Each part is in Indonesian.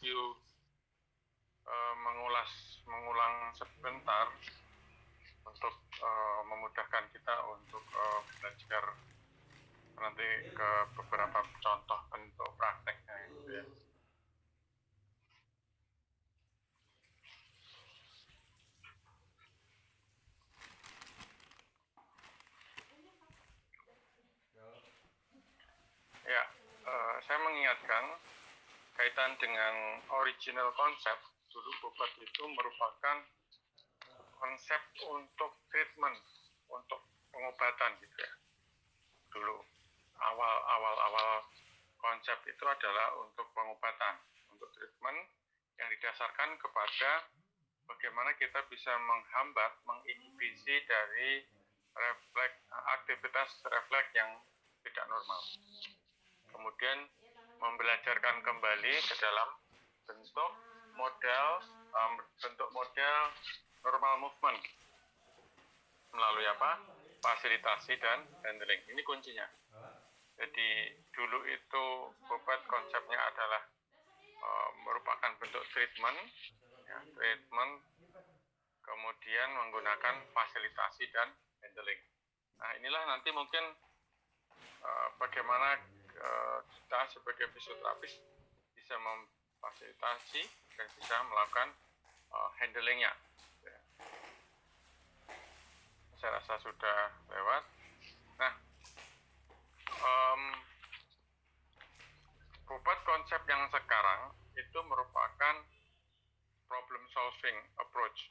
review mengulang sebentar untuk memudahkan kita untuk belajar nanti ke beberapa contoh bentuk prakteknya gitu ya. Ya, saya mengingatkan kaitan dengan original konsep, dulu Bobat itu merupakan konsep untuk treatment, untuk pengobatan gitu ya. Dulu awal konsep itu adalah untuk pengobatan, untuk treatment yang didasarkan kepada bagaimana kita bisa menghambat, menginhibisi dari aktivitas refleks yang tidak normal. Kemudian membelajarkan kembali ke dalam bentuk model normal movement melalui apa? Fasilitasi dan handling. Ini kuncinya. Jadi dulu itu Bobat konsepnya adalah merupakan bentuk treatment, ya, treatment, kemudian menggunakan fasilitasi dan handling. Nah, inilah nanti mungkin bagaimana kita sebagai fisioterapis bisa memfasilitasi dan bisa melakukan handlingnya. Ya. Saya rasa sudah lewat. Nah, Bobat konsep yang sekarang itu merupakan problem solving approach.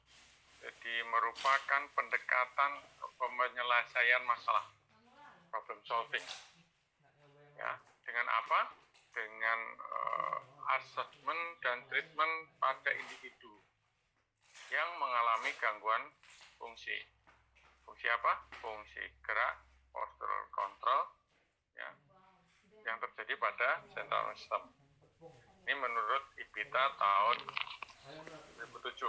Jadi merupakan pendekatan penyelesaian masalah, problem solving. Ya, dengan apa? Dengan assessment dan treatment pada individu yang mengalami gangguan fungsi. Fungsi apa? Fungsi gerak, postural control, ya, yang terjadi pada central nervous system. Ini menurut IBITA tahun 2007.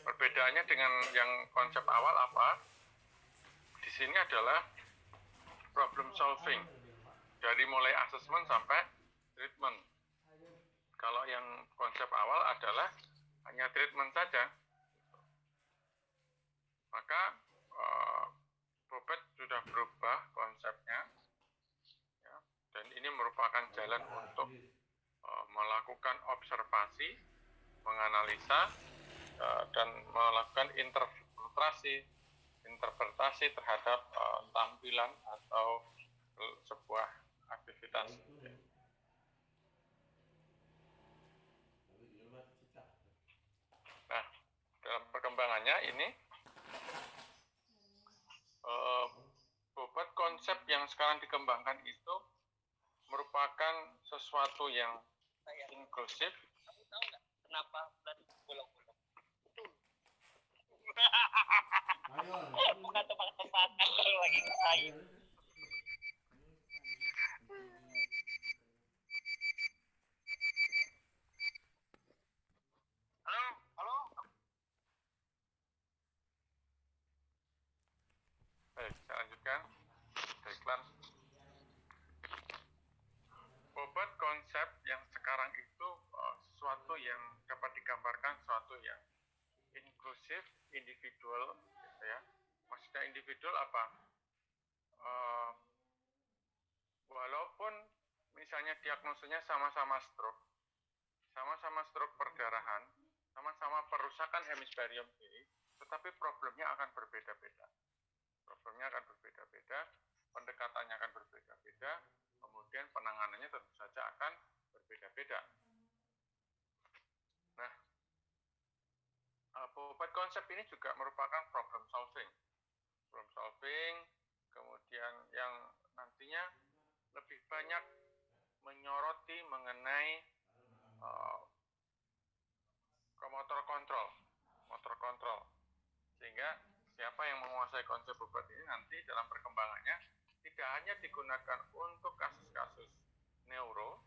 Perbedaannya dengan yang konsep awal apa? Di sini adalah problem solving dari mulai assessment sampai treatment. Kalau yang konsep awal adalah hanya treatment saja, maka Bobat sudah berubah konsepnya, ya, dan ini merupakan jalan untuk melakukan observasi, menganalisa, dan melakukan interpretasi terhadap tampilan atau sebuah aktivitas. Nah, dalam perkembangannya ini Bobat konsep yang sekarang dikembangkan itu merupakan sesuatu yang inklusif. Kamu tahu nggak kenapa bulan bolong-bolong? Bukan tempat-tempatan kalau lagi ngapain. Halo. Baik, saya lanjutkan. Iklan. Bobat konsep yang sekarang itu sesuatu yang dapat digambarkan sesuatu yang inklusif, individual, gitu ya. Maksudnya individual apa? Walaupun misalnya diagnosanya sama-sama stroke perdarahan, sama-sama perusakan hemisferium kiri, tetapi problemnya akan berbeda-beda. Pendekatannya akan berbeda-beda, kemudian penanganannya tentu saja akan berbeda-beda. Nah, Bobat konsep ini juga merupakan problem solving, kemudian yang nantinya lebih banyak menyoroti mengenai ke motor kontrol, sehingga siapa yang menguasai konsep Bobat ini nanti dalam perkembangannya tidak hanya digunakan untuk kasus-kasus neuro,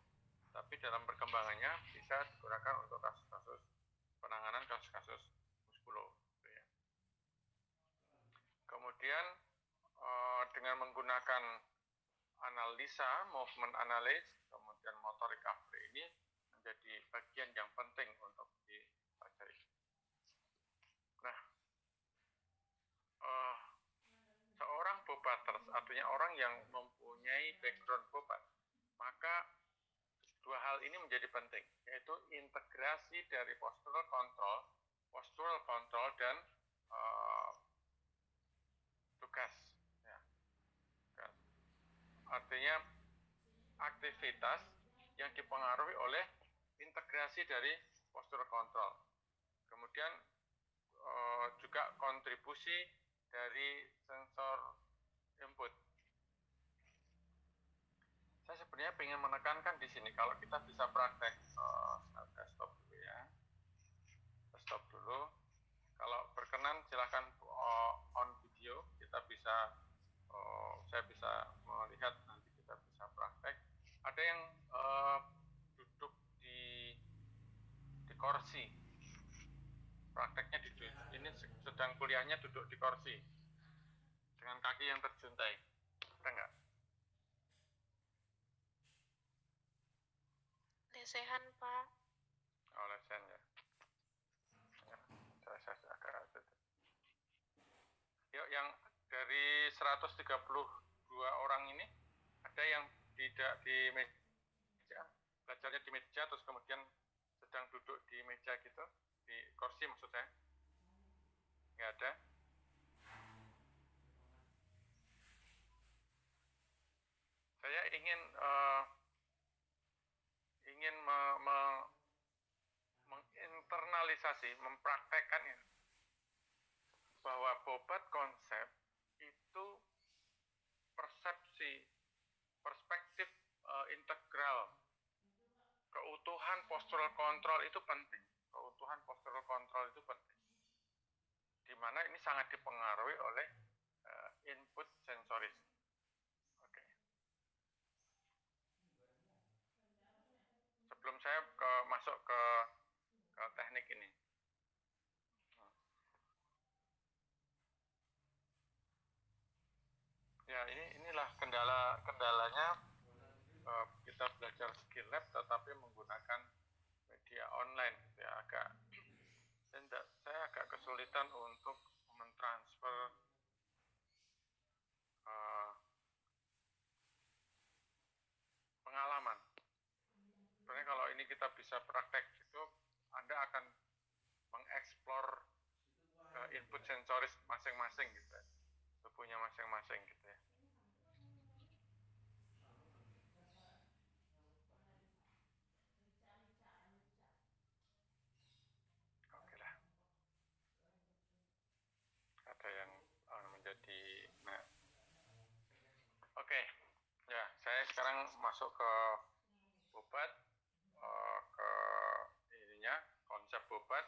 tapi dalam perkembangannya bisa digunakan untuk kasus-kasus penanganan kasus-kasus muskulo. Ya. Kemudian dengan menggunakan analisa, movement analysis, kemudian motor recovery ini menjadi bagian yang hal ini menjadi penting, yaitu integrasi dari postural control dan tugas. Ya. Artinya aktivitas yang dipengaruhi oleh integrasi dari postural control. Kemudian juga kontribusi dari sensor input. Saya sebenarnya ingin menekankan di sini kalau kita bisa praktek, saya stop dulu ya. Stop dulu. Kalau berkenan silahkan on video, kita bisa, saya bisa melihat, nanti kita bisa praktek. Ada yang duduk di kursi, prakteknya ini sedang kuliahnya duduk di kursi dengan kaki yang terjuntai, ada nggak? Lesehan, Pak. Oh, lesehan ya. Saya agak. Yuk, yang dari 132 orang ini, ada yang tidak di meja, belajarnya di meja, terus kemudian sedang duduk di meja gitu, di kursi maksud saya? Nggak ada? Saya ingin menginternalisasi, mempraktekkan ini, bahwa bobot konsep itu perspektif integral, keutuhan postural control itu penting. Keutuhan postural control itu penting. Di mana ini sangat dipengaruhi oleh input sensoris. Oke. Sebelum saya masuk ke teknik ini. Ya, inilah kendalanya kita belajar skill lab tetapi menggunakan media online gitu ya, saya agak kesulitan untuk mentransfer pengalaman. Sebenarnya kalau ini kita bisa praktek itu, Anda akan mengeksplor input sensoris masing-masing gitu ya, tubuhnya masing-masing gitu ya. Oke lah. Ada yang menjadi Oke. Ya, saya sekarang masuk ke bobot, ke ininya, konsep bobot.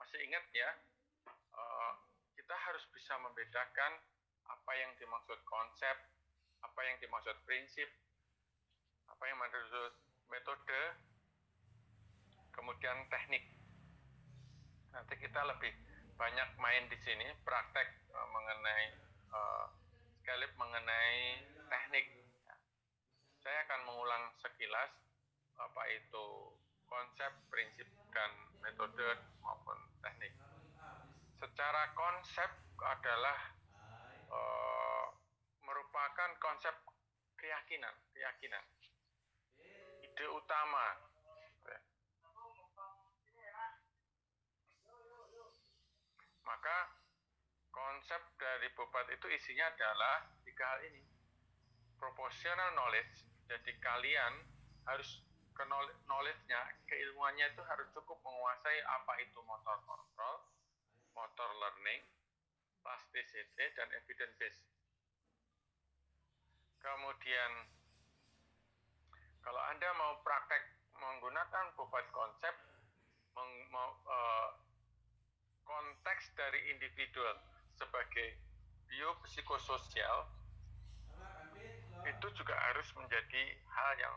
Masih ingat ya, kita harus bisa membedakan apa yang dimaksud konsep, apa yang dimaksud prinsip, apa yang dimaksud metode, kemudian teknik. Nanti kita lebih banyak main di sini, praktek mengenai sekali mengenai teknik. Saya akan mengulang sekilas apa itu konsep, prinsip, dan metode maupun teknik. Secara konsep adalah merupakan konsep keyakinan, ide utama. Maka konsep dari bobot itu isinya adalah 3 hal ini. Proportional knowledge, jadi kalian harus knowledge-nya, keilmuannya itu harus cukup menguasai apa itu motor control, motor learning, plasticity, dan evidence based. Kemudian, kalau Anda mau praktek menggunakan bobot konsep, konteks dari individual sebagai biopsikososial, itu juga harus menjadi hal yang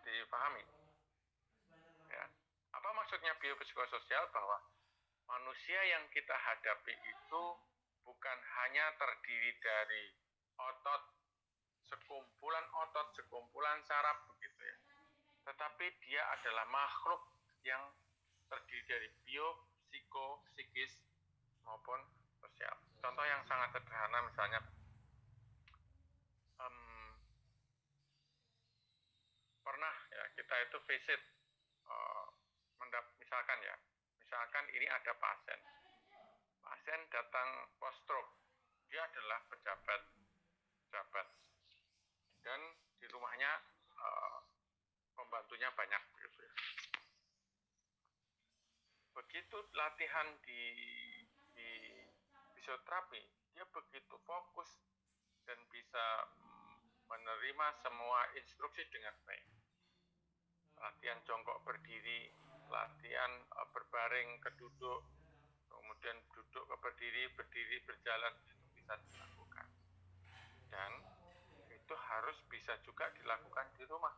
dipahami. Ya. Apa maksudnya biopsikososial? Bahwa manusia yang kita hadapi itu bukan hanya terdiri dari otot, sekumpulan saraf begitu ya. Tetapi dia adalah makhluk yang terdiri dari bio, psiko, psikis maupun sosial. Contoh yang sangat sederhana misalnya pernah ya kita itu visit, misalkan ini ada pasien datang post stroke, dia adalah pejabat dan di rumahnya pembantunya banyak gitu ya. Begitu latihan di fisioterapi, dia begitu fokus dan bisa menerima semua instruksi dengan baik. Latihan jongkok berdiri, latihan berbaring ke duduk, kemudian duduk ke berdiri berjalan, itu bisa dilakukan. Dan itu harus bisa juga dilakukan di rumah.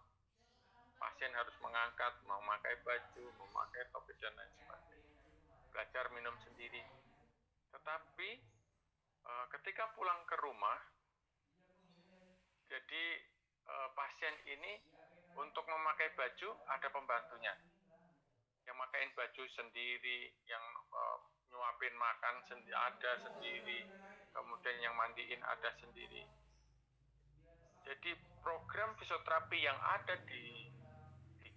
Pasien harus mengangkat, memakai baju, memakai topi dan lain sebagainya. Belajar minum sendiri. Tetapi ketika pulang ke rumah, jadi pasien ini untuk memakai baju ada pembantunya. Yang makain baju sendiri, yang nyuapin makan ada sendiri, kemudian yang mandiin ada sendiri. Jadi program fisioterapi yang ada di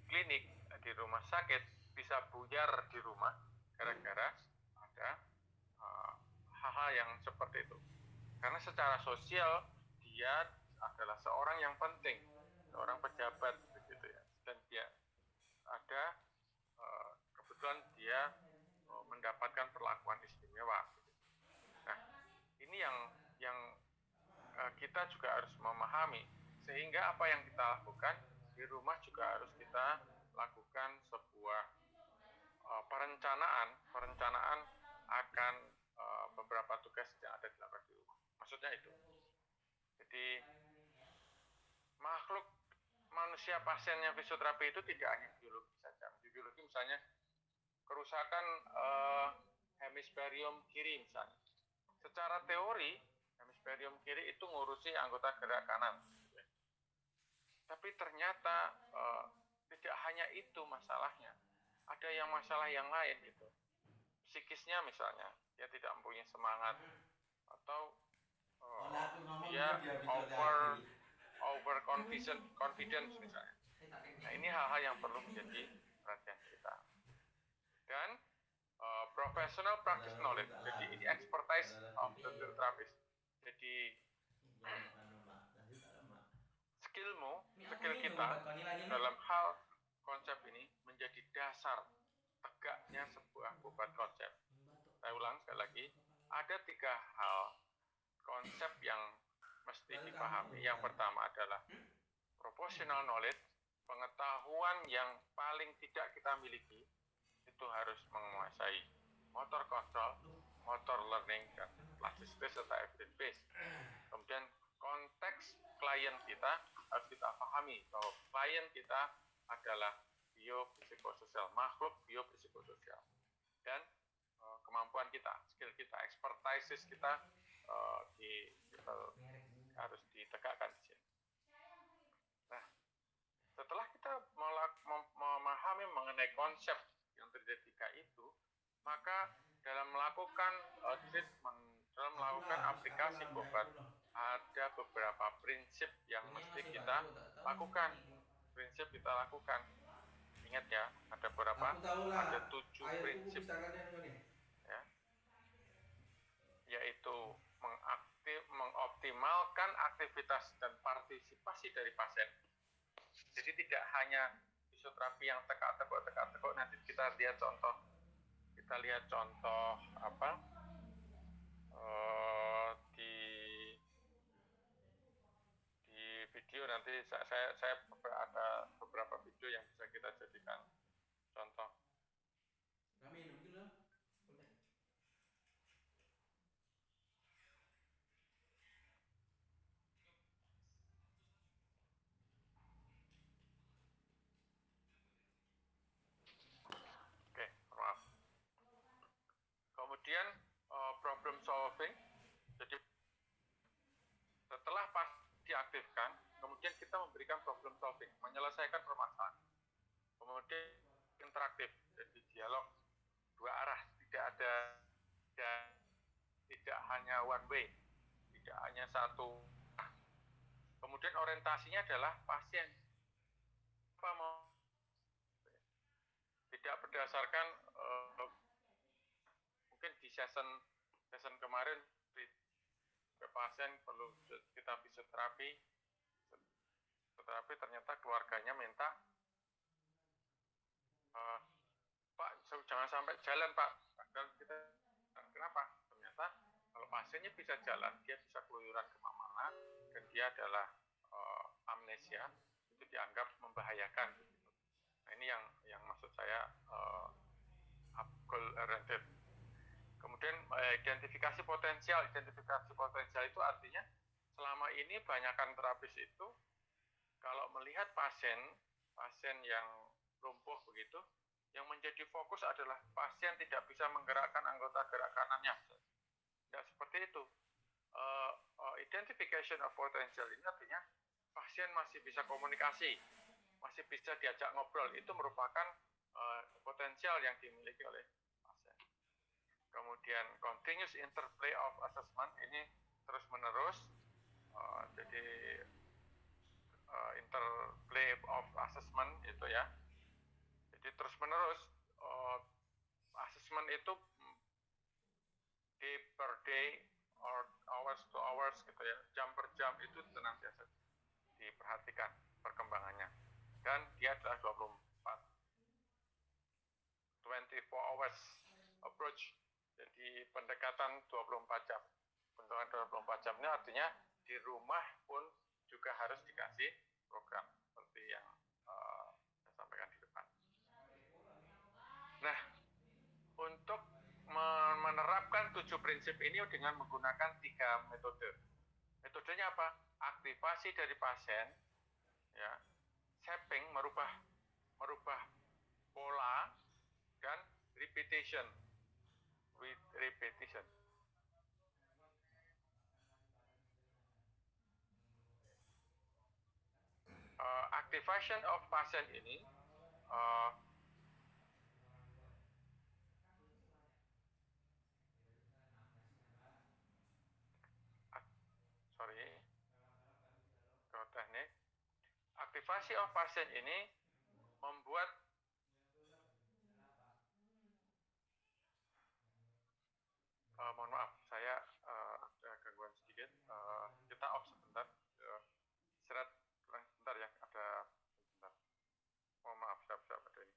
klinik, di rumah sakit bisa buyar di rumah gara-gara ada hal-hal yang seperti itu. Karena secara sosial dia adalah seorang yang penting, seorang pejabat begitu ya, dan dia ada kebetulan dia mendapatkan perlakuan istimewa. Nah, ini yang kita juga harus memahami, sehingga apa yang kita lakukan di rumah juga harus kita lakukan sebuah perencanaan akan beberapa tugas yang ada dilakukan di rumah. Maksudnya itu. Jadi makhluk manusia pasiennya fisioterapi itu tidak hanya biologi saja. Di biologi misalnya kerusakan hemisferium kiri misalnya. Secara teori hemisferium kiri itu ngurusi anggota gerak kanan. Tapi ternyata tidak hanya itu masalahnya. Ada yang masalah yang lain gitu. Psikisnya misalnya, dia tidak mempunyai semangat atau dia over confidence misalnya. Nah, ini hal-hal yang perlu menjadi perhatian kita. Dan professional practice knowledge. Jadi ini expertise of the therapist. Jadi skill kita dalam hal konsep ini menjadi dasar tegaknya sebuah bobot konsep. Saya ulang sekali lagi, ada 3 hal konsep yang mesti dipahami. Yang pertama adalah proportional knowledge, pengetahuan yang paling tidak kita miliki itu harus menguasai motor control, motor learning, dan plasticity serta evidence base. Kemudian konteks klien kita harus kita pahami bahwa klien kita adalah biopsikososial, makhluk biopsikososial, dan kemampuan kita, skill kita, expertise kita harus ditegakkan di sini. Nah, setelah kita memahami mengenai konsep yang terdiri 3 itu, maka dalam melakukan treatment, dalam melakukan aplikasi obat, ada beberapa prinsip yang mesti kita lakukan. Ingat ya, ada berapa? Ada 7 prinsip. Ya. Yaitu mengoptimalkan aktivitas dan partisipasi dari pasien. Jadi tidak hanya fisioterapi yang tekak-tekuk, nanti kita lihat contoh apa di video nanti saya ada beberapa video yang bisa kita jadikan contoh. Oke, maaf. Kemudian problem solving. Jadi setelah diaktifkan, kemudian kita memberikan problem solving, menyelesaikan permasalahan. Kemudian interaktif, jadi dialog 2 arah, tidak hanya one way, tidak hanya satu. Kemudian orientasinya adalah pasien. Apa tidak berdasarkan mungkin di session kemarin pasien perlu kita fisioterapi, tetapi ternyata keluarganya minta Pak jangan sampai jalan Pak. Dan kita kenapa? Ternyata kalau pasiennya bisa jalan, dia bisa keluyuran kemana-mana, dan dia adalah amnesia, itu dianggap membahayakan. Gitu. Nah ini yang maksud saya goal oriented. Kemudian identifikasi potensial itu artinya selama ini banyakkan terapis itu kalau melihat pasien yang lumpuh begitu, yang menjadi fokus adalah pasien tidak bisa menggerakkan anggota gerak kanannya. Tidak seperti itu. Identification of potential ini artinya pasien masih bisa komunikasi, masih bisa diajak ngobrol. Itu merupakan potensial yang dimiliki oleh pasien. Kemudian continuous interplay of assessment ini terus menerus. Jadi interplay of assessment itu ya. Jadi terus menerus assessment itu day per day or hours to hours gitu ya, jam per jam itu senantiasa diperhatikan perkembangannya. Dan dia adalah 24 hours approach. Jadi pendekatan 24 jam. Pendekatan 24 jam ini artinya di rumah pun juga harus dikasih program seperti yang saya sampaikan di depan. Nah, untuk menerapkan 7 prinsip ini dengan menggunakan 3 metode. Metodenya apa? Aktivasi dari pasien, ya, shaping merubah pola, dan repetition. Activation of pasien ini teknik. Aktivasi of pasien ini membuat mohon maaf, saya ada gangguan sedikit. Kita off sebentar. Istirahat sebentar ya, ada sebentar. Mohon maaf, siap ada ini.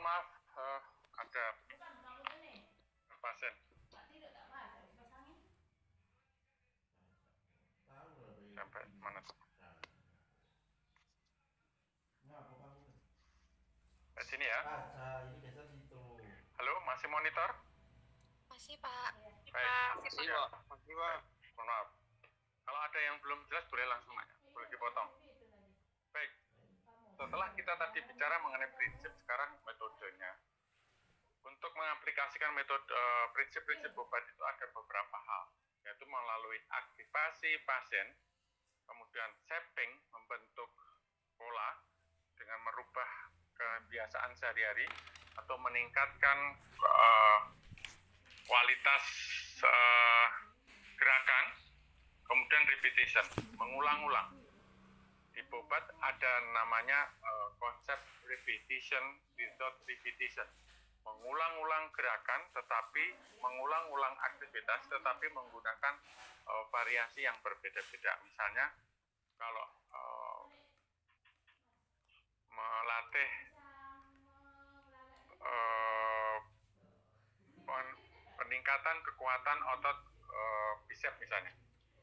maaf, ada pasien. Sampai mana? Sini ya. Halo, masih monitor? Masih, Pak. Baik, Masih, ya. Pak. Masih, Pak. Mohon maaf. Kalau ada yang belum jelas boleh langsung aja, boleh dipotong. Baik, setelah kita tadi bicara mengenai prinsip, sekarang metodenya. Untuk mengaplikasikan metode prinsip-prinsip obat itu ada beberapa hal, yaitu melalui aktivasi pasien, kemudian shaping, membentuk pola dengan merubah kebiasaan sehari-hari atau meningkatkan kualitas gerakan, kemudian repetition, mengulang-ulang. Di Bobat ada namanya konsep repetition without repetition. Mengulang-ulang gerakan tetapi mengulang-ulang aktivitas tetapi menggunakan variasi yang berbeda-beda. Misalnya kalau melatih peningkatan kekuatan otot bicep misalnya,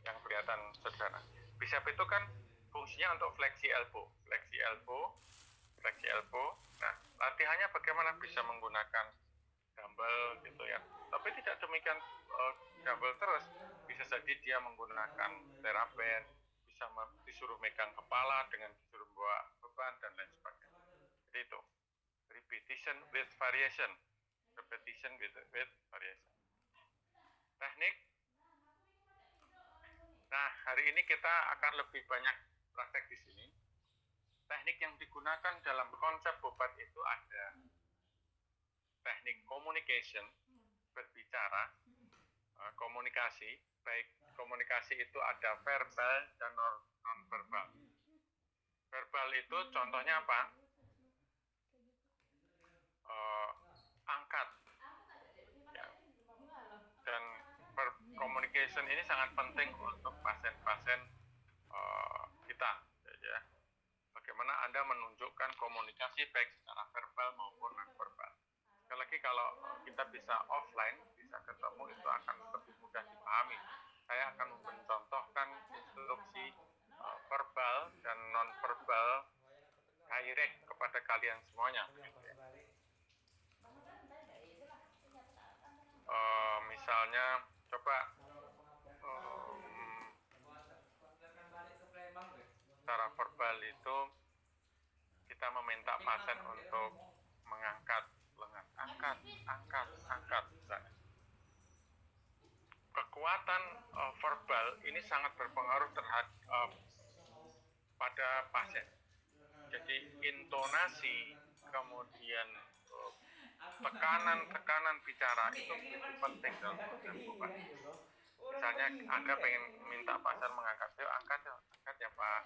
yang kelihatan sederhana. Bicep itu kan fungsinya untuk fleksi elbow. Nah, latihannya bagaimana bisa menggunakan dumbbell gitu ya. Tapi tidak demikian dumbbell terus. Bisa jadi dia menggunakan terapen, bisa disuruh megang kepala dengan disuruh bawa beban dan lain sebagainya. Jadi itu repetition with variation. Teknik. Nah, hari ini kita akan lebih banyak praktek di sini. Teknik yang digunakan dalam konsep Bobat itu ada teknik communication, berbicara, komunikasi, baik komunikasi itu ada verbal dan non-verbal. Verbal itu contohnya apa? Angkat. Ya. Dan communication ini sangat penting untuk pasien-pasien kita. Ya. Bagaimana Anda menunjukkan komunikasi baik secara verbal maupun non-verbal. Sekali lagi kalau kita bisa offline, bisa ketemu, itu akan lebih mudah dipahami. Saya akan mencontohkan instruksi verbal dan non-verbal direct kepada kalian semuanya. Misalnya, coba secara verbal itu kita meminta pasien untuk mengangkat lengan, angkat misalnya. Kekuatan verbal ini sangat berpengaruh terhadap pada pasien. Jadi intonasi, kemudian tekanan bicara itu begitu penting dalam konsep obat. Misalnya Anda pengen minta pasien mengangkat, yuk angkat ya Pak.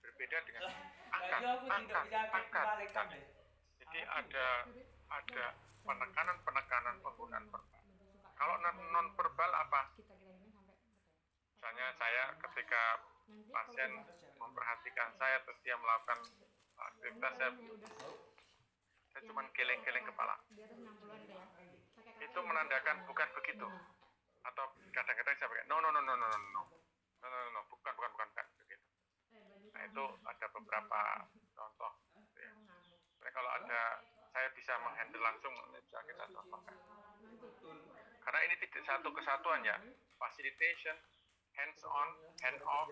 Berbeda dengan angkat. Misalnya. Jadi ada penekanan penggunaan verbal. Kalau non verbal apa? Misalnya saya ketika pasien memperhatikan saya terus dia melakukan aktivitas, saya cuma geleng-geleng kepala. Itu menandakan bukan begitu. Atau kadang-kadang saya bilang no, bukan begitu. Nah itu ada beberapa contoh. Ya. Jadi kalau ada saya bisa menghandle langsung, bisa kita contohkan. Karena ini tidak satu kesatuan ya. Facilitation, hands on, hand off.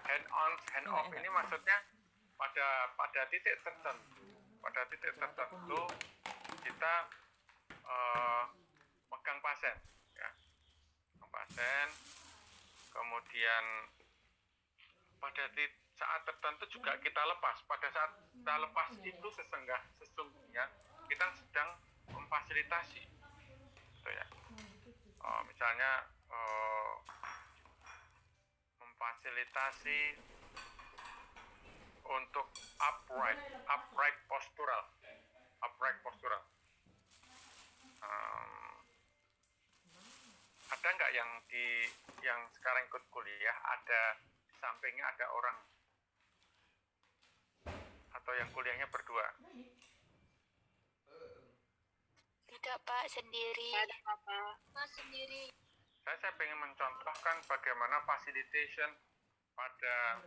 Hand off ini maksudnya pada titik tertentu kita megang pasien ya. Pasien, kemudian pada saat tertentu juga kita lepas. Pada saat kita lepas itu sesungguhnya kita sedang memfasilitasi gitu ya. Misalnya memfasilitasi untuk upright postural. Ada nggak yang sekarang ikut kuliah ada di sampingnya ada orang atau Atau yang kuliahnya berdua? Tidak Pak, sendiri. Ada apa? Pak sendiri. Saya pengen mencontohkan bagaimana facilitation pada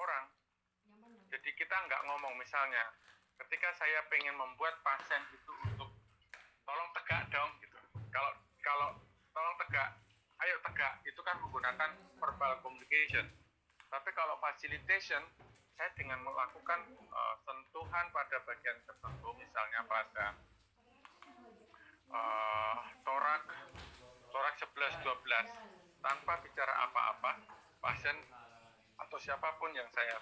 orang. Jadi kita nggak ngomong, misalnya ketika saya pengen membuat pasien itu untuk tolong tegak dong gitu. Kalau tolong tegak, ayo tegak, itu kan menggunakan verbal communication. Tapi kalau facilitation, saya dengan melakukan sentuhan pada bagian tertentu, misalnya pada torak 11-12, tanpa bicara apa-apa, pasien atau siapapun yang saya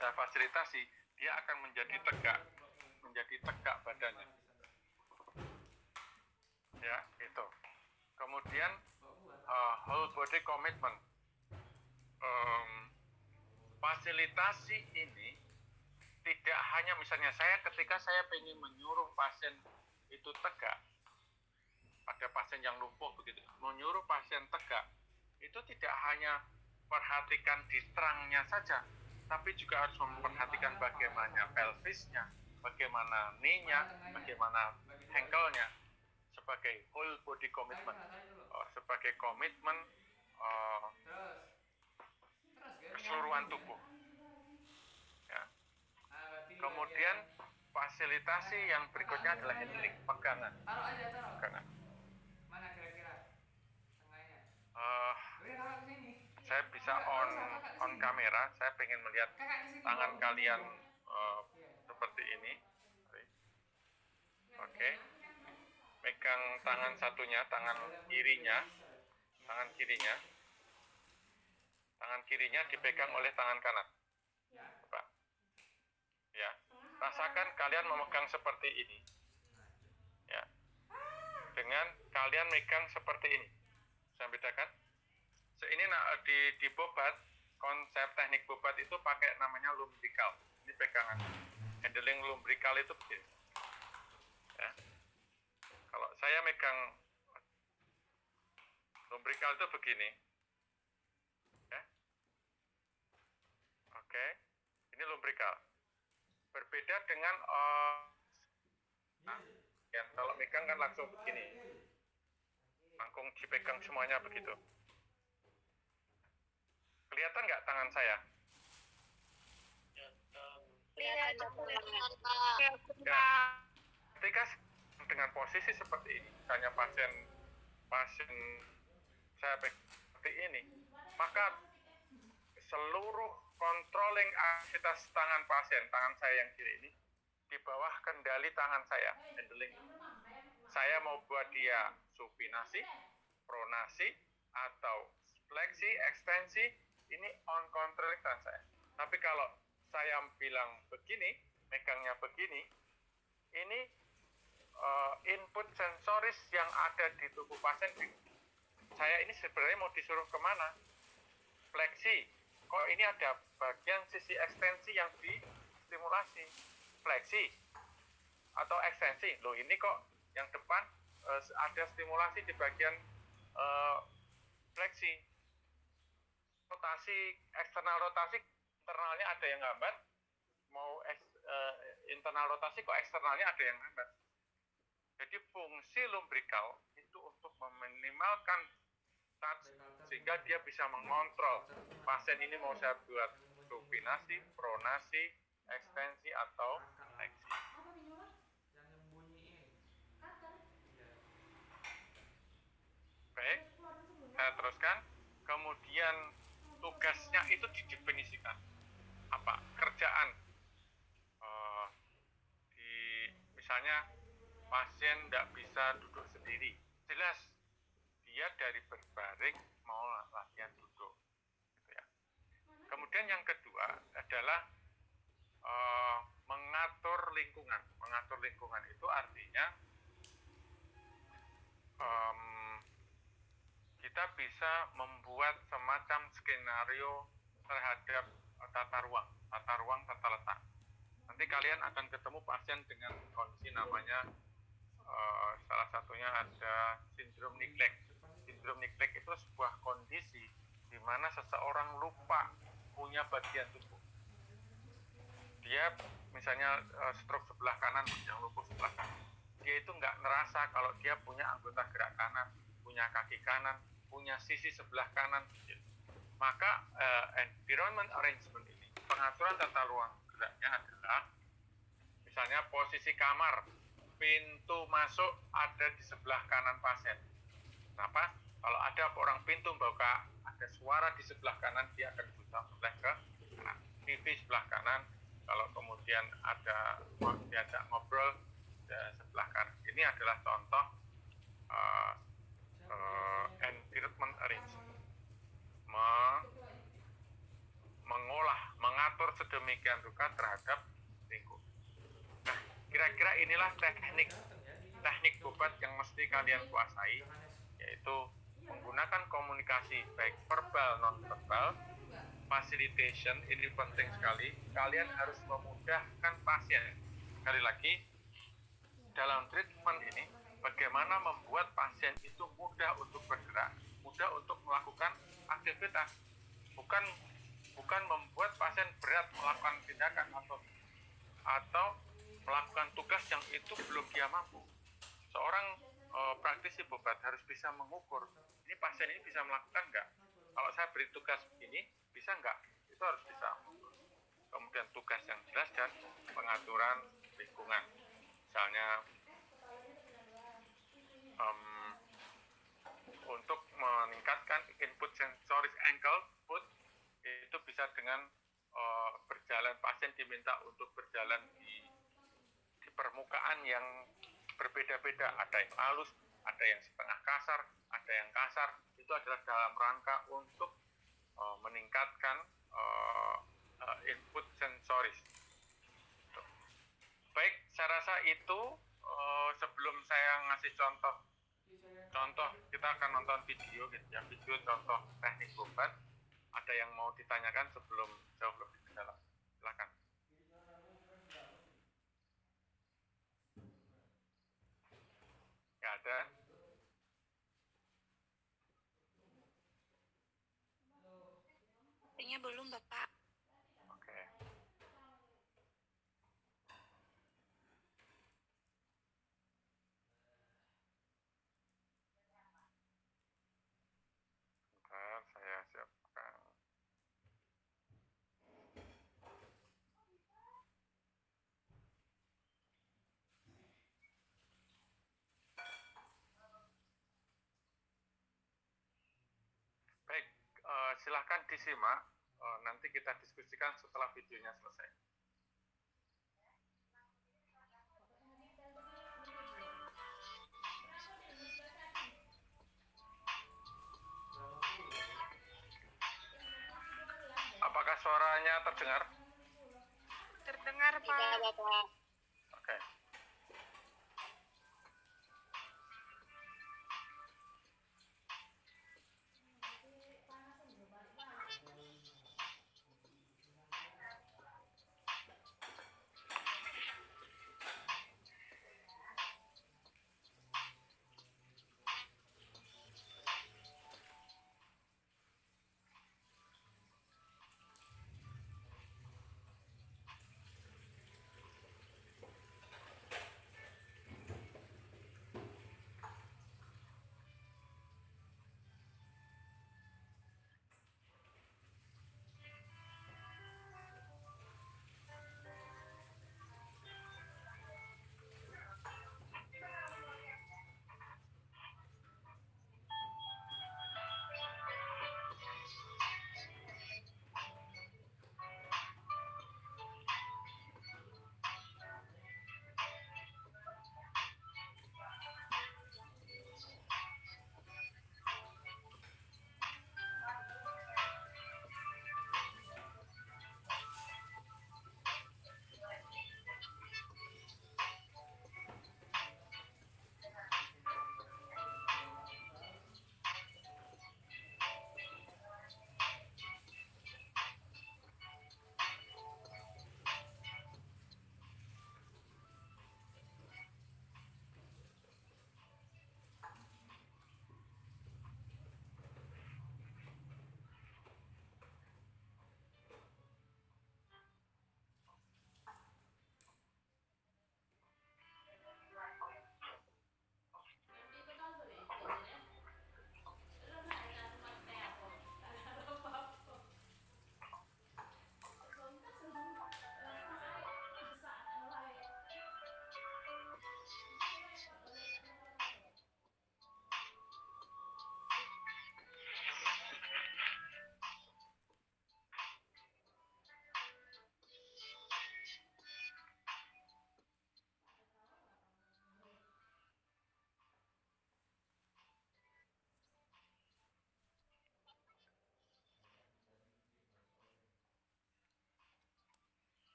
fasilitasi, dia akan menjadi tegak badannya. Ya, itu. Kemudian whole body commitment. Fasilitasi ini tidak hanya, misalnya ketika saya ingin menyuruh pasien itu tegak, pada pasien yang lumpuh begitu, menyuruh pasien tegak, itu tidak hanya perhatikan di trangnya saja, tapi juga harus memperhatikan bagaimana pelvisnya, bagaimana knee-nya, bagaimana ankle-nya, sebagai whole body commitment, sebagai komitmen keseluruhan tubuh. Ya. Kemudian fasilitasi yang berikutnya adalah handling, pegangan. Mana kira-kira tengahnya? Saya bisa on kamera. Saya pengen melihat tangan kalian seperti ini. Oke. Pegang tangan satunya, tangan kirinya. Tangan kirinya dipegang oleh tangan kanan. Coba. Ya. Rasakan kalian memegang seperti ini. Ya. Dengan kalian megang seperti ini. Saya bedakan. Ini di bobat, konsep teknik bobat itu pakai namanya lumbrical. Ini pegangan. Handling lumbrical itu begini. Ya. Kalau saya megang lumbrical itu begini. Ya. Oke. Ini lumbrical. Berbeda dengan ya, kalau megang kan langsung begini. Langsung dipegang semuanya begitu. Kelihatan nggak tangan saya? Kelihatan Pak. Ya. Ketika dengan posisi seperti ini, misalnya pasien saya seperti ini, maka seluruh controlling aktivitas tangan saya yang kiri ini, di bawah kendali tangan saya, handling. Saya mau buat dia supinasi, pronasi, atau fleksi, ekstensi, ini on controlling tangan saya. Tapi kalau saya bilang begini, megangnya begini, ini input sensoris yang ada di tubuh pasien. Saya ini sebenarnya mau disuruh kemana? Fleksi. Kok ini ada bagian sisi ekstensi yang distimulasi? Fleksi atau ekstensi? Loh, ini kok yang depan ada stimulasi di bagian fleksi. Rotasi, eksternal rotasi, internalnya ada yang hambat. Mau internal rotasi kok eksternalnya ada yang hambat. Jadi fungsi lumbrical itu untuk meminimalkan touch, sehingga dia bisa mengontrol pasien ini mau saya buat supinasi, pronasi, ekstensi, atau fleksi. Baik, saya teruskan. Kemudian tugasnya itu didefinisikan. Apa? Kerjaan. Misalnya pasien tidak bisa duduk sendiri. Jelas, dia dari berbaring mau latihan duduk. Gitu ya. Kemudian yang kedua adalah mengatur lingkungan. Mengatur lingkungan itu artinya kita bisa membuat semacam skenario terhadap tata ruang, tata letak. Nanti kalian akan ketemu pasien dengan kondisi namanya salah satunya ada sindrom neglect. Sindrom neglect itu sebuah kondisi di mana seseorang lupa punya bagian tubuh. dia misalnya stroke sebelah kanan, yang lumpuh sebelah kanan, dia itu nggak ngerasa kalau dia punya anggota gerak kanan, punya kaki kanan, punya sisi sebelah kanan. Maka environment arrangement ini, pengaturan tata ruang geraknya adalah misalnya posisi kamar, pintu masuk ada di sebelah kanan pasien. Kenapa? Kalau ada orang pintu buka, ada suara di sebelah kanan, dia akan berusaha melek ke kanan. TV sebelah kanan, kalau kemudian ada diajak ngobrol di sebelah kanan. Ini adalah contoh environment arrangement. Mengatur sedemikian rupa terhadap lingkungan. Nah, kira-kira inilah teknik bobat yang mesti kalian kuasai, yaitu menggunakan komunikasi baik verbal non-verbal, facilitation, ini penting sekali. Kalian harus memudahkan pasien. Sekali lagi, dalam treatment ini, bagaimana membuat pasien itu mudah untuk bergerak, mudah untuk melakukan aktivitas, bukan membuat pasien berat melakukan tindakan atau melakukan tugas yang itu belum dia mampu. Seorang praktisi bobat harus bisa mengukur, ini pasien ini bisa melakukan nggak? Kalau saya beri tugas begini, bisa nggak? Itu harus bisa mengukur. Kemudian tugas yang jelas dan pengaturan lingkungan. Misalnya untuk meningkatkan input sensoris ankle foot, itu bisa dengan berjalan, pasien diminta untuk berjalan di permukaan yang berbeda-beda, ada yang halus, ada yang setengah kasar, ada yang kasar. Itu adalah dalam rangka untuk meningkatkan input sensoris. Baik, saya rasa itu sebelum saya ngasih contoh kita akan nonton video gitu ya, video contoh teknik bobat. Ada yang mau ditanyakan sebelum jauh lebih ke dalam? Silakan. Nggak ada? Kayaknya belum, Bapak. Oke. Bentar, saya siapkan. Baik, silahkan disimak. Nanti kita diskusikan setelah videonya selesai. Apakah suaranya terdengar? Terdengar, Iya, Pak. Bapak. Oke.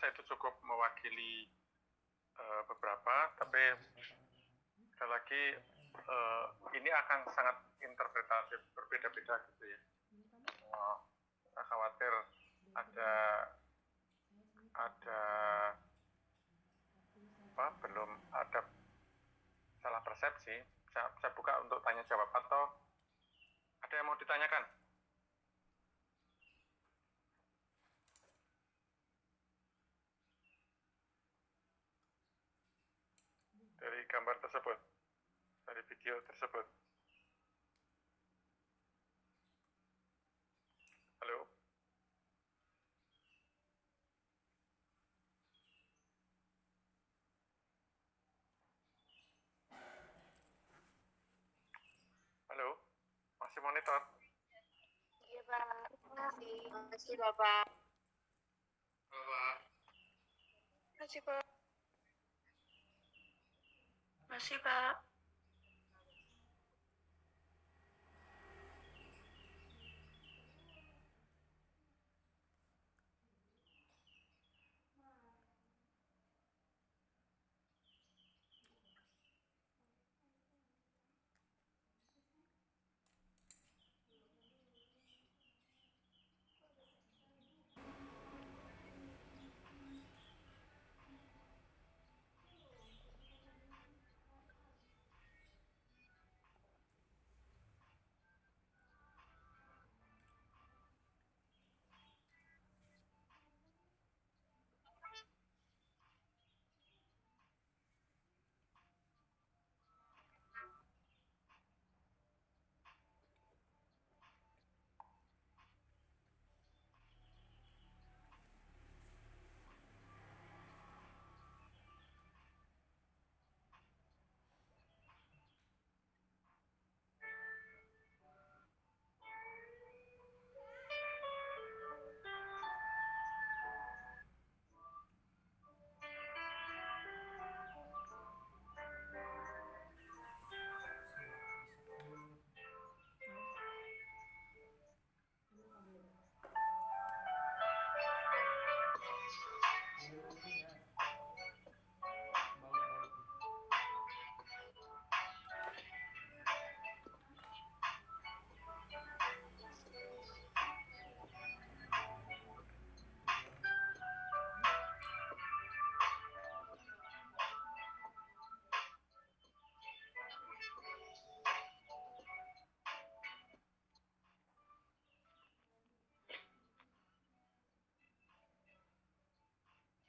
rasa itu cukup mewakili beberapa, tapi sekali lagi ini akan sangat interpretatif, berbeda-beda gitu ya. Saya khawatir ada belum ada salah persepsi. Saya buka untuk tanya jawab, atau ada yang mau ditanyakan? Dari gambar tersebut, dari video tersebut. Halo? Halo? Masih monitor? Iya, Pak. Terima kasih, Bapak. Bapak. Masih, Pak. Masih, Pak.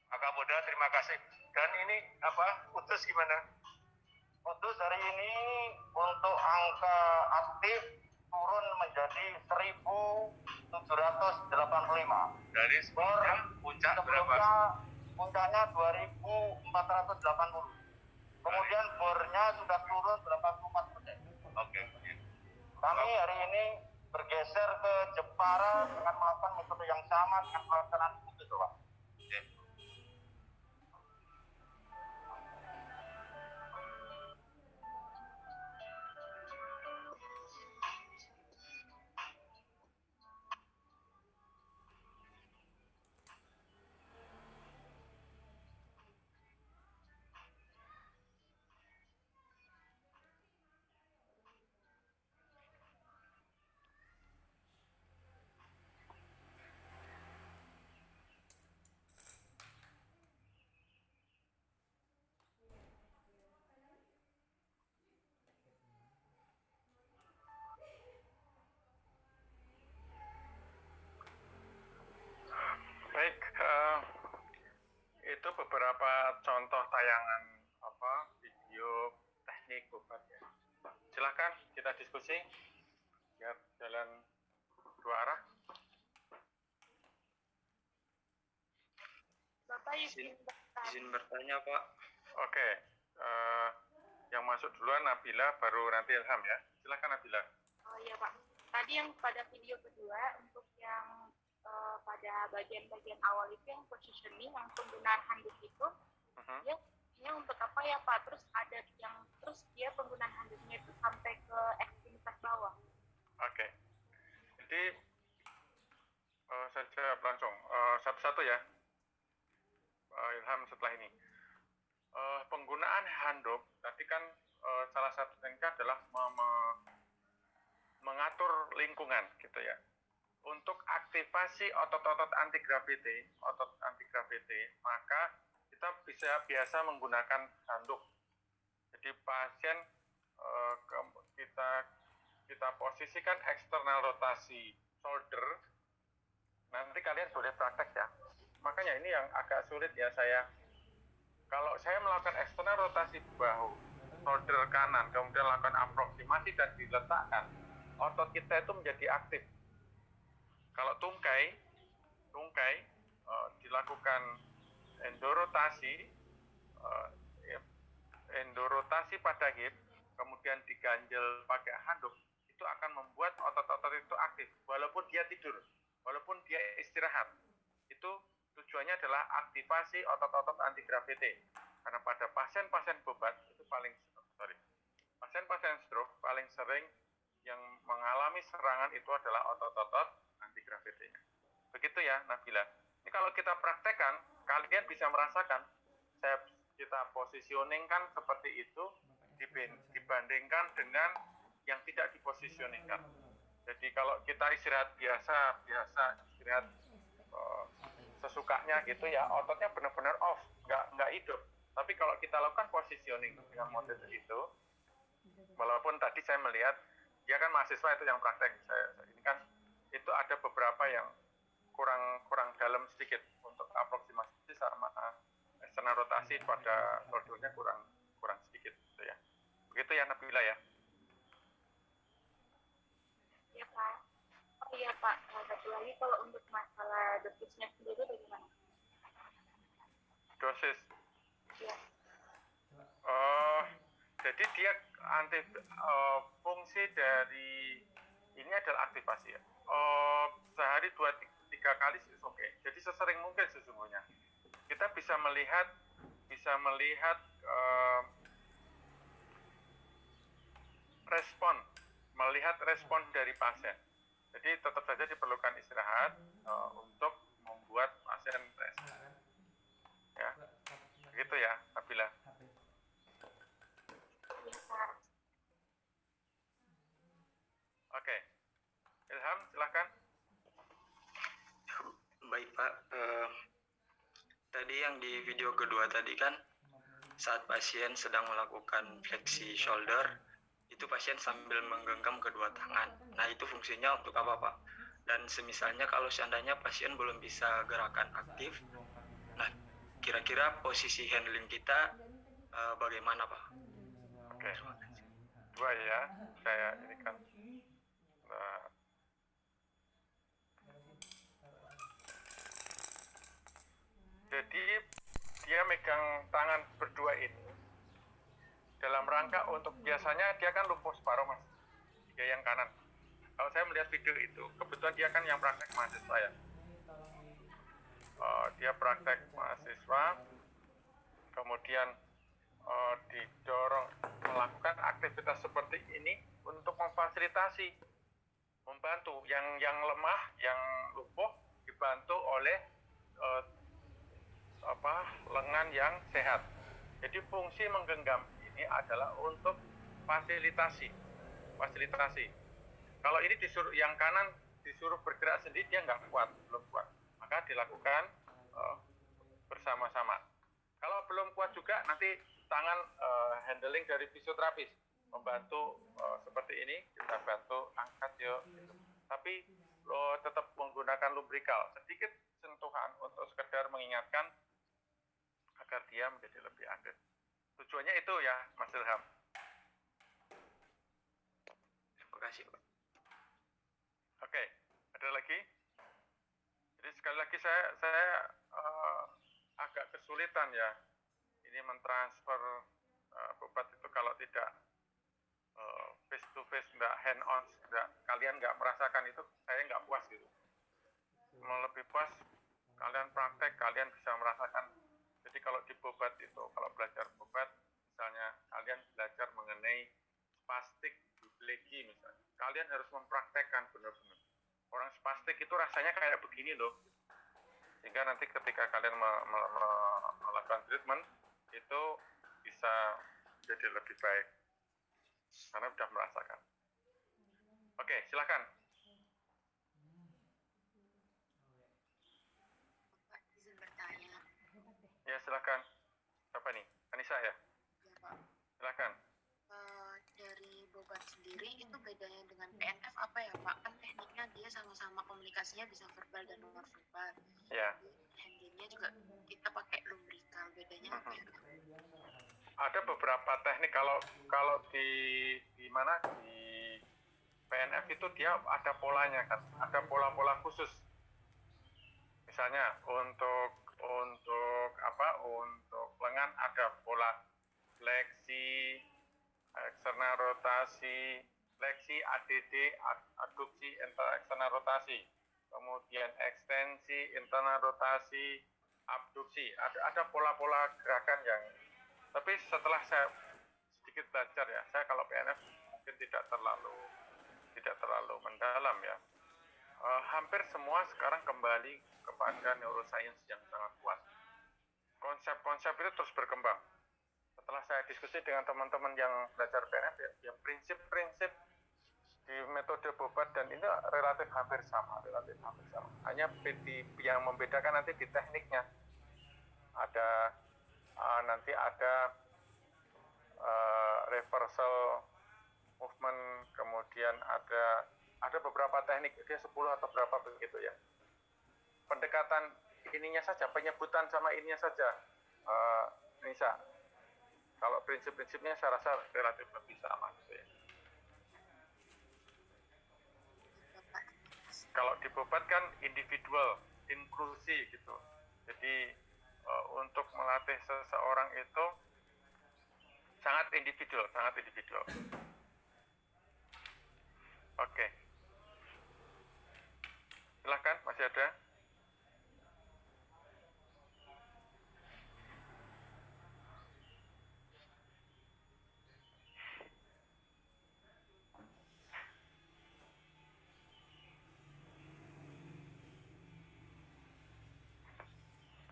Kakak Muda, terima kasih. Dan ini Kudus gimana? Kudus hari ini untuk angka aktif turun menjadi 1.785. Dari puncak berapa? Sebelumnya puncaknya 2.480. Kemudian bornya sudah turun 84%. Oke. Kami hari ini bergeser ke Jepara dengan melakukan metode yang sama dengan pelaksanaan Kudus, Pak. Oke. Baik, itu beberapa contoh tayangan video teknik obat ya. Silakan kita diskusi biar jalan dua arah. Bapak izin bertanya, Pak. Oke, yang masuk duluan Nabila, baru nanti Ilham ya. Silakan Nabila. Oh iya, Pak. Tadi yang pada video kedua, untuk yang pada bagian-bagian awal itu yang positioning, yang penggunaan handuk itu, dia ini untuk apa ya, Pak? Terus ada dia penggunaan handuknya itu sampai ke ekstremitas bawah. Oke. Jadi saya jawab langsung satu-satu ya. setelah ini. Penggunaan handuk tadi kan salah satu tekniknya adalah mengatur lingkungan gitu ya. Untuk aktivasi otot-otot anti gravity, maka kita biasa menggunakan handuk. Jadi pasien kita posisikan eksternal rotasi shoulder. Nanti kalian boleh praktek ya. Makanya ini yang agak sulit ya kalau saya melakukan eksternal rotasi bahu, shoulder kanan, kemudian lakukan aproksimasi dan diletakkan, otot kita itu menjadi aktif. Kalau tungkai dilakukan endorotasi pada hip, kemudian diganjel pakai handuk, itu akan membuat otot-otot itu aktif, walaupun dia tidur, walaupun dia istirahat. Itu tujuannya adalah aktivasi otot-otot anti gravity. Karena pada pasien-pasien bebat itu pasien-pasien stroke paling sering yang mengalami serangan itu adalah otot-otot anti gravity-nya. Begitu ya, Nabila. Ini kalau kita praktekkan, kalian bisa merasakan kita positioningkan seperti itu dibandingkan dengan yang tidak dipositioningkan. Jadi kalau kita istirahat biasa istirahat sesukanya gitu ya, ototnya benar-benar off, nggak hidup. Tapi kalau kita lakukan positioning dengan model itu, walaupun tadi saya melihat dia kan mahasiswa itu yang praktek, ini kan itu ada beberapa yang kurang dalam sedikit untuk aproksimasi sama eksternal rotasi pada shouldernya kurang sedikit gitu ya. Begitu ya Nabila ya. Iya Pak. Oh iya Pak, satu lagi kalau untuk masalah dosisnya sendiri bagaimana? Dosis. Iya. Jadi dia fungsi dari ini adalah aktivasi ya. Sehari 2-3 kali sih oke. Jadi sesering mungkin sesungguhnya. Kita bisa melihat respon dari pasien. Jadi tetap saja diperlukan istirahat untuk membuat pasien rest. Ya, begitu ya, Nabila. Iya Pak. Oke, Ilham silakan. Baik Pak, tadi yang di video kedua tadi kan saat pasien sedang melakukan fleksi shoulder, itu pasien sambil menggenggam kedua tangan. Nah itu fungsinya untuk apa Pak? Dan semisalnya kalau seandainya pasien belum bisa gerakan aktif, nah kira-kira posisi handling kita bagaimana Pak? Oke, dua ya, saya ini kan jadi dia megang tangan berdua ini dalam rangka untuk biasanya dia kan lumpuh separuh mas, dia yang kanan. Kalau saya melihat video itu, kebetulan dia kan yang praktek mahasiswa ya. Dia praktek mahasiswa, kemudian didorong melakukan aktivitas seperti ini untuk memfasilitasi, membantu yang lemah, yang lumpuh dibantu oleh lengan yang sehat. Jadi fungsi menggenggam ini adalah untuk fasilitasi. Kalau ini disuruh yang kanan disuruh bergerak sendiri, dia belum kuat. Maka dilakukan bersama-sama. Kalau belum kuat juga nanti tangan handling dari fisioterapis membantu seperti ini, kita bantu angkat yuk. Tapi tetap menggunakan lumbrikal, sedikit sentuhan untuk sekedar mengingatkan agar dia menjadi lebih aktif. Tujuannya itu ya, Mas Ilham. Terima kasih Pak. Oke, ada lagi? Jadi sekali lagi saya agak kesulitan ya, ini mentransfer bebat itu kalau tidak face to face, nggak hand on, kalian nggak merasakan itu, saya nggak puas gitu. Lebih puas kalian praktek, kalian bisa merasakan. Jadi kalau di bobat itu, kalau belajar bobat, misalnya kalian belajar mengenai spastik lagi misalnya, kalian harus mempraktekkan benar-benar. Orang spastik itu rasanya kayak begini loh. Sehingga nanti ketika kalian melakukan treatment itu bisa jadi lebih baik karena sudah merasakan. Oke, silakan. Pak, izin bertanya. Ya, silakan. Siapa nih? Anissa ya? Ya, Pak. Silakan. Dari Bobat sendiri itu bedanya dengan PNF apa ya, Pak? Kan tekniknya dia sama-sama komunikasinya bisa verbal dan non verbal. Ya. Handlingnya juga kita pakai lumbrical. Bedanya apa ya, Pak? Ada beberapa teknik kalau di mana di PNF itu dia ada polanya kan, ada pola-pola khusus. Misalnya untuk lengan ada pola fleksi, eksternal rotasi, fleksi, ADD, adduksi, eksternal rotasi, kemudian ekstensi, internal rotasi, abduksi. Ada pola-pola gerakan yang, tapi setelah saya sedikit belajar ya, saya kalau PNF mungkin tidak terlalu mendalam ya. Hampir semua sekarang kembali kepada neuroscience yang sangat kuat. Konsep-konsep itu terus berkembang. Setelah saya diskusi dengan teman-teman yang belajar PNF, ya prinsip-prinsip di metode Bobat dan ini relatif hampir sama. Hanya yang membedakan nanti di tekniknya. Nanti ada reversal movement, kemudian ada beberapa teknik, dia 10 atau berapa begitu ya. Pendekatan ininya saja, penyebutan sama ininya saja, Nisa. Kalau prinsip-prinsipnya saya rasa relatif lebih sama gitu ya. Kalau di Bobat kan individual, inklusi gitu. Jadi untuk melatih seseorang itu sangat individual. Oke. Silakan, masih ada?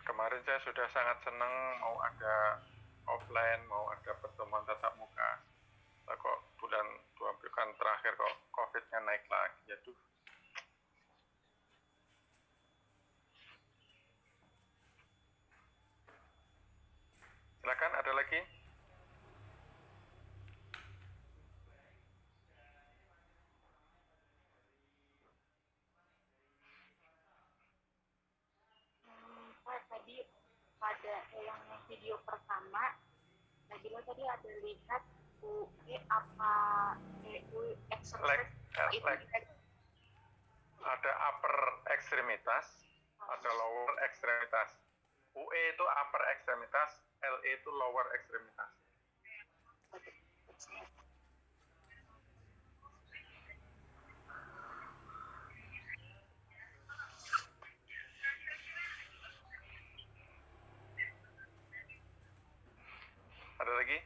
Kemarin saya sudah sangat senang mau ada offline, mau ada pertemuan tatap muka. Kok bulan 2 bulan terakhir kok COVID-nya naik lagi. Aduh. Silakan, ada lagi? Pak, tadi pada yang video pertama, Nabila tadi ada lihat UE apa EU exercise itu ada upper ekstremitas, ada lower ekstremitas. UE itu upper ekstremitas, LE itu lower ekstremitas. Ada lagi?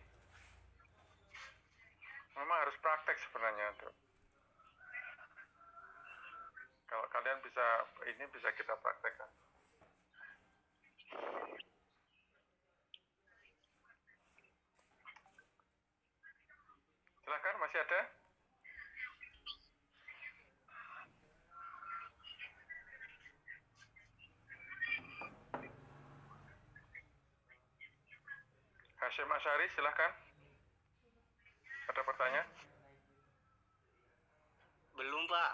Memang harus praktek sebenarnya tuh. Kalau kalian bisa kita praktekkan. Silakan, masih ada? Hashim Asyari, silakan. Ada pertanyaan? Belum, Pak.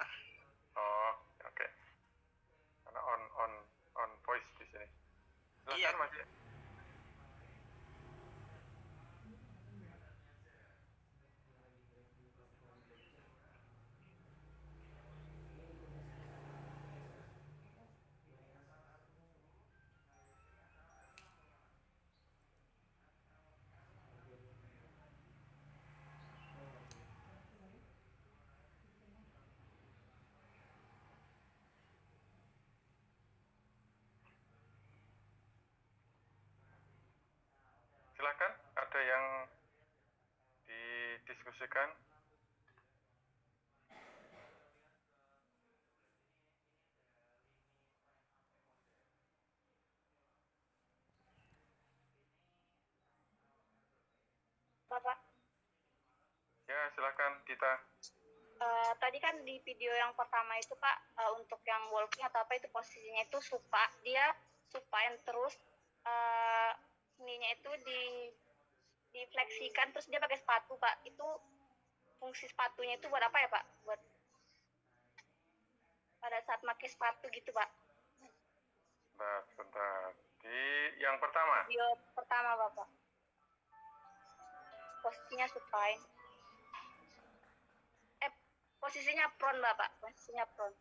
Oh, oke. Karena on voice di sini. Silakan, Iya. masih. Silakan, ada yang didiskusikan? Ya, silakan Dita. Tadi kan di video yang pertama itu Pak, untuk yang walking atau apa itu posisinya itu dia supine terus ininya itu difleksikan terus dia pakai sepatu Pak. Itu fungsi sepatunya itu buat apa ya Pak? Buat pada saat pakai sepatu gitu Pak. Bentar. Di yang pertama. Video pertama Bapak. Posisinya supine. Posisinya prone Bapak, posisinya prone.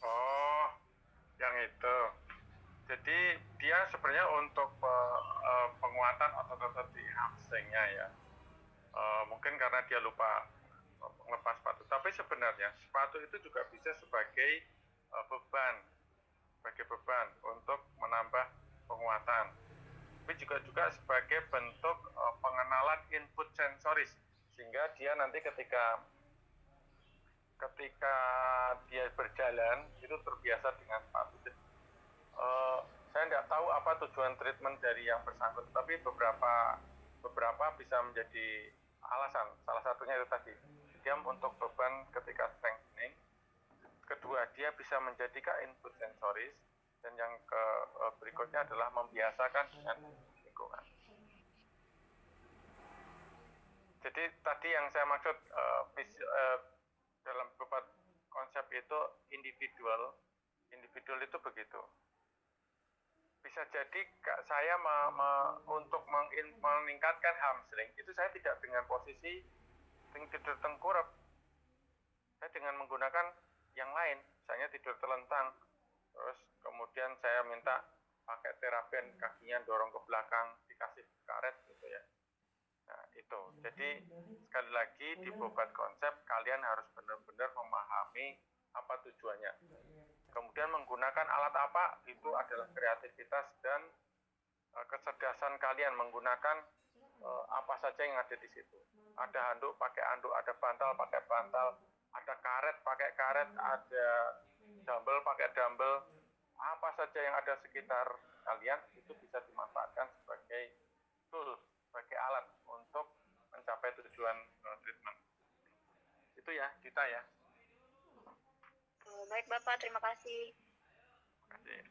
Oh, yang itu. Jadi dia sebenarnya untuk penguatan otot-otot di hamstringnya ya. Mungkin karena dia lupa melepas sepatu. Tapi sebenarnya sepatu itu juga bisa sebagai beban untuk menambah penguatan. Tapi juga sebagai bentuk pengenalan input sensoris, sehingga dia nanti ketika dia berjalan itu terbiasa dengan sepatu. Saya tidak tahu apa tujuan treatment dari yang bersangkutan, tapi beberapa bisa menjadi alasan. Salah satunya itu tadi, dia untuk beban ketika strengthening. Kedua, dia bisa menjadikan input sensoris, dan yang berikutnya adalah membiasakan dengan lingkungan. Jadi tadi yang saya maksud dalam beberapa konsep itu individual itu begitu. Bisa jadi saya untuk meningkatkan hamstring itu saya tidak dengan posisi tidur tengkurap, saya dengan menggunakan yang lain, misalnya tidur telentang, terus kemudian saya minta pakai terapen, kakinya dorong ke belakang, dikasih karet gitu ya. Nah itu, jadi sekali lagi di bobot konsep kalian harus benar-benar memahami apa tujuannya. Kemudian menggunakan alat apa itu adalah kreativitas dan kecerdasan kalian menggunakan apa saja yang ada di situ. Ada handuk, pakai handuk, ada bantal, pakai bantal, ada karet, pakai karet, ada dumbbell, pakai dumbbell. Apa saja yang ada sekitar kalian itu bisa dimanfaatkan sebagai tool, sebagai alat untuk mencapai tujuan treatment. Itu ya, Dita ya. Baik Bapak, terima kasih. Terima kasih.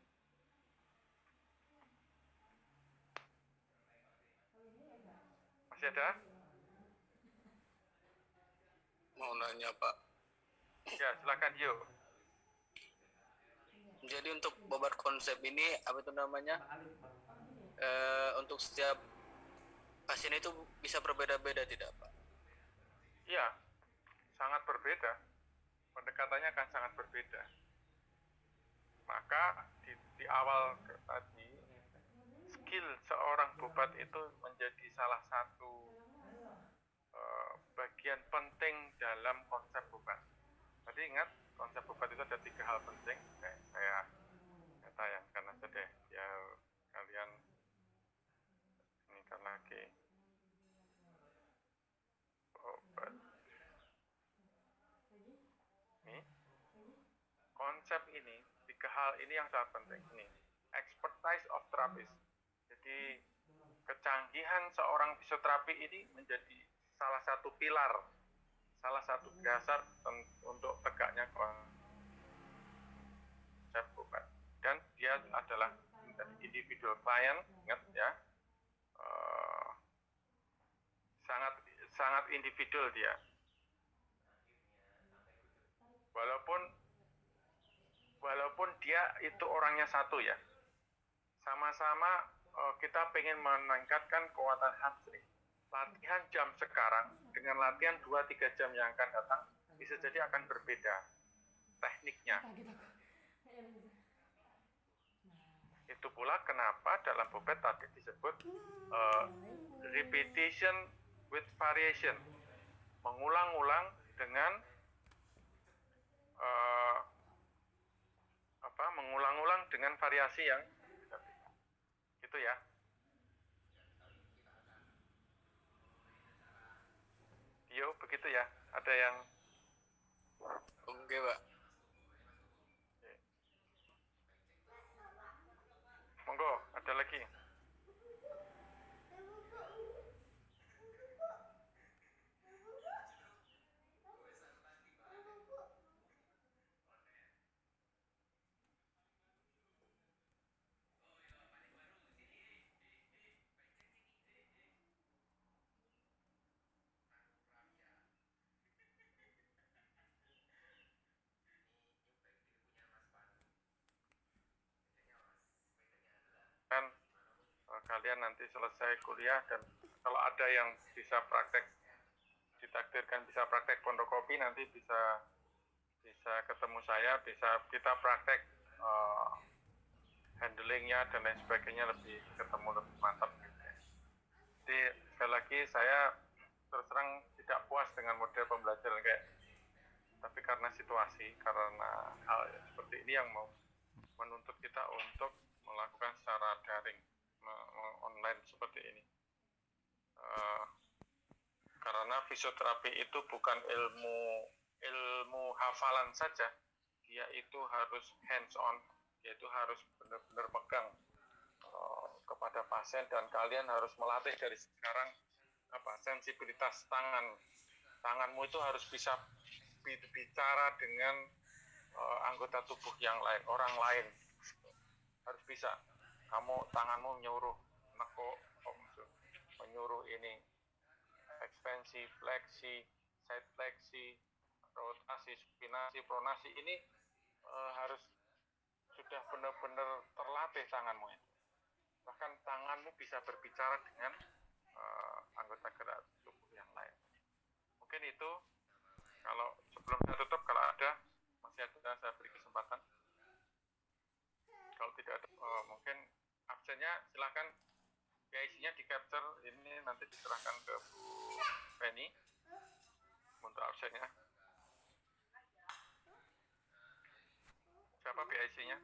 Masih ada? Mau nanya Pak. Ya, silakan Yo. Jadi untuk bobot konsep ini apa itu namanya? Untuk setiap pasien itu bisa berbeda-beda tidak Pak? Iya, sangat berbeda. Pendekatannya akan sangat berbeda. Maka di awal tadi, skill seorang bobat itu menjadi salah satu bagian penting dalam konsep bobat. Tadi ingat, konsep bobat itu ada 3 hal penting. Saya tayangkan aja deh, biar kalian ini kan lagi. Bobat. Ini konsep ini, 3 hal ini yang sangat penting. Ini expertise of therapist. Jadi kecanggihan seorang fisioterapi ini menjadi salah satu pilar, salah satu dasar untuk tegaknya konsep bobat. Dan dia adalah individual client, ingat ya, sangat individual dia. Walaupun dia itu orangnya satu ya, sama-sama kita pengen meningkatkan kekuatan hamstring. Latihan jam sekarang dengan latihan 2-3 jam yang akan datang bisa jadi akan berbeda tekniknya. Itu pula kenapa dalam bobot tadi disebut repetition with variation, mengulang-ulang dengan mengulang-ulang dengan variasi yang gitu ya. Yo, begitu ya. Ada yang Oke Pak. monggo, ada lagi. mudah-mudahan kalian nanti selesai kuliah dan kalau ada yang bisa praktek, ditakdirkan bisa praktek pondokopi, nanti bisa ketemu saya, bisa kita praktek handlingnya dan lain sebagainya, lebih ketemu lebih mantap gitu ya. Jadi sekali lagi saya terus terang tidak puas dengan model pembelajaran kayak ini. Tapi karena situasi, karena hal seperti ini yang mau menuntut kita untuk melakukan secara daring, online seperti ini. Karena fisioterapi itu bukan ilmu hafalan saja, dia itu harus hands on, dia itu harus benar-benar megang kepada pasien, dan kalian harus melatih dari sekarang sensibilitas tanganmu itu harus bisa bicara dengan anggota tubuh yang lain, orang lain, harus bisa. Tanganmu menyuruh nekuk, menyuruh ini ekspansi, fleksi, side fleksi, rotasi, supinasi, pronasi, ini harus sudah benar-benar terlatih tanganmu itu. Bahkan tanganmu bisa berbicara dengan anggota gerak tubuh yang lain. Mungkin itu, kalau sebelum saya tutup, kalau masih ada saya beri kesempatan. Kalau tidak ada, mungkin absennya silahkan PIC-nya di capture, ini nanti diserahkan ke Bu Penny untuk absennya. Siapa PIC-nya?